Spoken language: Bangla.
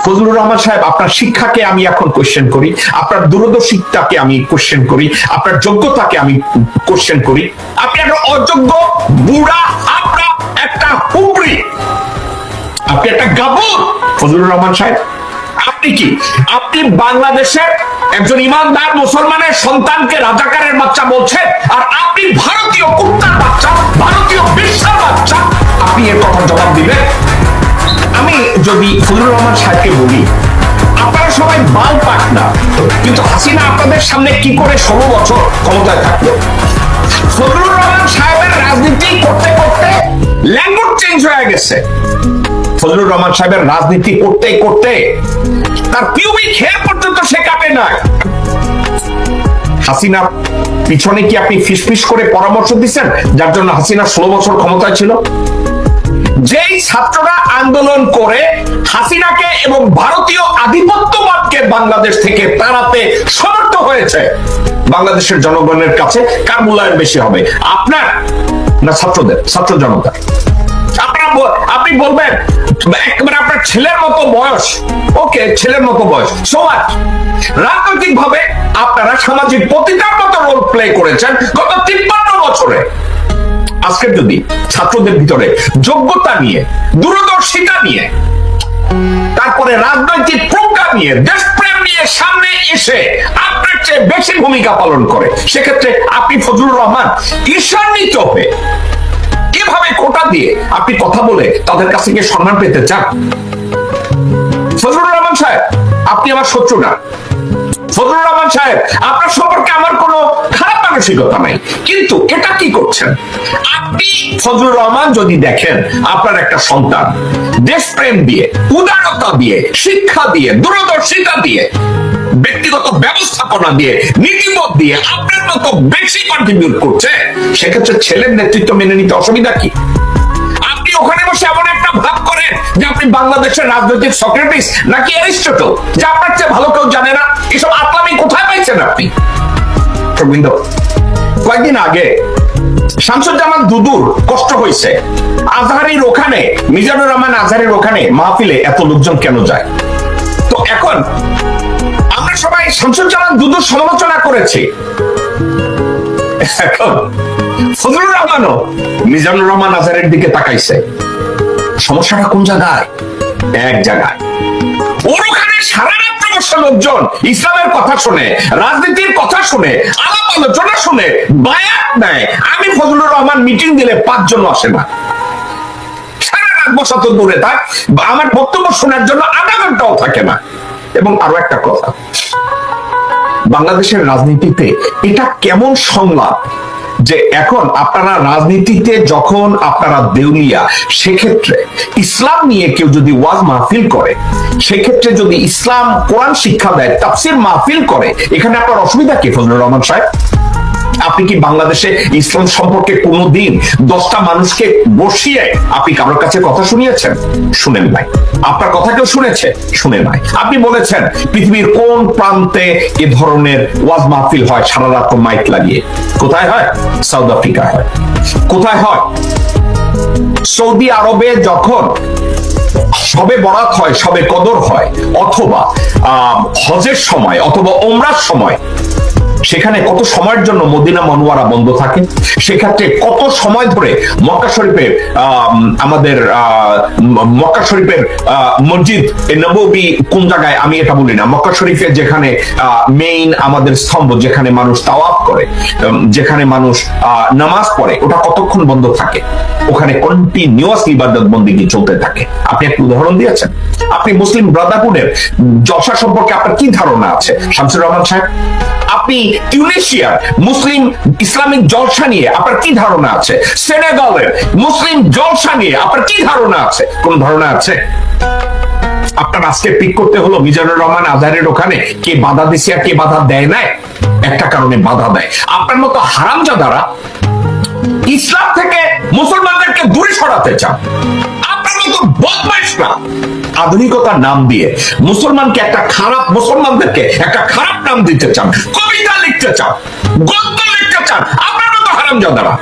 ফজলুর রহমান সাহেব, আপনার শিক্ষাকে আমি এখন কোশ্চেন করি, আপনার দূরদর্শিতাকে আমি কোশ্চেন করি, আপনার যোগ্যতাকে আমি কোশ্চেন করি। আপনি একটা অযোগ্য বুড়া, আপনার একটা হুমরি, আপনি একটা গাবর ফজলুর রহমান সাহেব। আপনি কি, আপনি বাংলাদেশের একজন ইমানদার মুসলমানের সন্তানকে রাজাকারের বাচ্চা বলছেন, আর আপনি ভারতীয় কুত্তার বাচ্চা, ভারতীয় বিশ্বের বাচ্চা, আপনি এর কথা জবাব দিবেন? আমি যদি ফজলুর রহমান সাহেবকে বলি, আপনারা সবাই বাল পাক না, কিন্তু হাসিনা আপনাদের সামনে কি করে 16 বছর ক্ষমতায় থাকলো? ফজলুর রহমান সাহেবের রাজনীতি করতে করতে ল্যাঙ্গুয়েজ চেঞ্জ হয়ে গেছে। ফজলুর রহমান সাহেবের রাজনীতি করতে করতে তার পিউবিক হেয়ার পর্যন্ত সে কাটে না। হাসিনা পিছনে কি আপনি ফিসফিস করে পরামর্শ দিচ্ছেন, যার জন্য হাসিনা 16 বছর ক্ষমতায় ছিল? যেই ছাত্ররা আন্দোলন করে হাসিনাকে এবং ভারতীয় আধিপত্যবাদকে বাংলাদেশ থেকে তাড়াতে সমর্থ হয়েছে, বাংলাদেশের জনগণের কাছে কার মূল্যায়ন বেশি হবে, আপনার না ছাত্রদের, ছাত্র জনতা? আপনি বলবেন একেবারে আপনার ছেলের মতো বয়স, ওকে, ছেলের মতো বয়স, সো হোয়াট? রাজনৈতিক ভাবে আপনারা সামাজিক প্রতিটার মতো রোল প্লে করেছেন গত 53 বছরে। আজকে যদি ছাত্রদের ভিতরে যোগ্যতা নিয়ে, দূরদর্শিতা নিয়ে, তারপরে রাজনৈতিক প্রজ্ঞা নিয়ে, দেশপ্রেম নিয়ে সামনে এসে আপনার চেয়ে বেশি ভূমিকা পালন করে, সেক্ষেত্রে আপনি ফজলুর রহমান ঈর্ষান্বিত হয়ে এভাবে কোটা দিয়ে আপনি কথা বলে তাদের কাছ থেকে সম্মান পেতে চান? ফজলুর রহমান সাহেব, আপনি আমার শত্রু না। ফজলুর রহমান সাহেব, আপনার সম্পর্কে আমার কোনো খারাপ মানসিকতা নাই, কিন্তু এটা কি করছেন আপনি? ফজলুর রহমান যদি দেখেন আপনার একটা সন্তান দেশপ্রেম দিয়ে, উদারতা দিয়ে, শিক্ষা দিয়ে, দূরদর্শিতা দিয়ে, ব্যক্তিগত ব্যবস্থাপনা দিয়ে, নীতিবোধ দিয়ে আপনার মতো বেশি কন্ট্রিবিউট করছে, সেক্ষেত্রে ছেলের নেতৃত্ব মেনে নিতে অসুবিধা কি? আপনি ওখানে বসে এমন একটা ভাব করেন যে আপনি বাংলাদেশের রাজনৈতিক সক্রেটিস নাকি অ্যারিস্টটল, যে আপনার চেয়ে ভালো কেউ জানে না। এসব আপনি কোথায় পাইছেন আপনি? কয়েকদিন আগে শামসুজ্জামান দুদুর কষ্ট হয়েছে, আজহারির ওখানে, মিজানুর রহমান আজহারির ওখানে মাহফিলে এত লোকজন কেন যায়? তো এখন আমরা সবাই শামসুজ্জামান দুদুর সমালোচনা করেছি, এখন ফজলুর রহমানও মিজানুর রহমান আজহারের দিকে তাকাইছে। সমস্যাটা কোন জায়গায়? এক জায়গায়, ওর ওখানে সারা রাত্র বসে লোকজন ইসলামের কথা শুনে, রাজনীতির কথা শুনে, আলাপ আলোচনা শুনে বায়াত নেয়। আমি ফজলুর রহমান মিটিং দিলে 5 জন আসে না, সারা রাত বসা তো দূরে থাক, আমার বক্তব্য শোনার জন্য আধা ঘন্টাও থাকে না। এবং আরো একটা কথা, বাংলাদেশের রাজনীতিতে এটা কেমন সংলাপ যে এখন আপনারা রাজনীতিতে যখন আপনারা দেউলিয়া, সেক্ষেত্রে ইসলাম নিয়ে কেউ যদি ওয়াজ মাহফিল করে, সেক্ষেত্রে যদি ইসলাম কোরআন শিক্ষা দেয়, তাফসীর মাহফিল করে, এখানে আপনার অসুবিধা কি ফজলুর রহমান সাহেব? আপনি কি বাংলাদেশে ইসলাম সম্পর্কে কোনোদিন 10টা মানুষকে বসিয়ে আপনি কারোর কাছে কথা শুনিয়েছেন? শুনেন নাই। আপনার কথা কেউ শুনেছে? শুনে নাই। আপনি বলেছেন পৃথিবীর কোন প্রান্তে এ ধরনের ওয়াজ মাহফিল হয় সারা রাত মাইক লাগিয়ে? কোথায় হয়? সাউথ আফ্রিকায় হয়। কোথায় হয়? সৌদি আরবে যখন সবে বরাত হয়, সবে কদর হয়, অথবা হজের সময়, অথবা ওমরার সময়, সেখানে কত সময়ের জন্য মদিনা মনোয়ারা বন্ধ থাকে? সেক্ষেত্রে কত সময় ধরে মক্কা শরীফের আমাদের মক্কা শরীফের মসজিদ নববী কোন জায়গায় আমি এটা বলি না, মক্কা শরীফের যেখানে মেইন আমাদের স্তম্ভ, যেখানে মানুষ তাওয়াফ করে, যেখানে মানুষ নামাজ পড়ে, ওটা কতক্ষণ বন্ধ থাকে? ওখানে কন্টিনিউয়াস ইবাদত বন্দেগী চলতে থাকে। আপনি একটা উদাহরণ দিয়েছেন। আপনি মুসলিম ব্রাদারহুডের জলসা সম্পর্কে আপনার কি ধারণা আছে শামসুর রহমান সাহেব? আপনি টিউনিশিয়ার মুসলিম ইসলামিক জলসা নিয়ে আপনার কি ধারণা আছে? সেনেগালের মুসলিম জলসা নিয়ে আপনার কি ধারণা আছে? কোন ধারণা আছে? আপনার আজকে পিক করতে হলো মিজানুর রহমান আজহারের ওখানে কে বাধা দিছে আর কে বাধা দেয় নাই। একটা কারণে বাধা দেয়, আপনার মতো হারামজাদারা ইসলাম থেকে মুসলমানদেরকে দূরে সরাতে চান। আপনার মতো বদমাইশরা আধুনিকতার নাম দিয়ে মুসলমানকে একটা খারাপ, মুসলমানদেরকে একটা খারাপ নাম দিতে চান, কবিতা লিখতে চান, গদ্য লিখতে চান, আপনার মতো হারামজাদারা।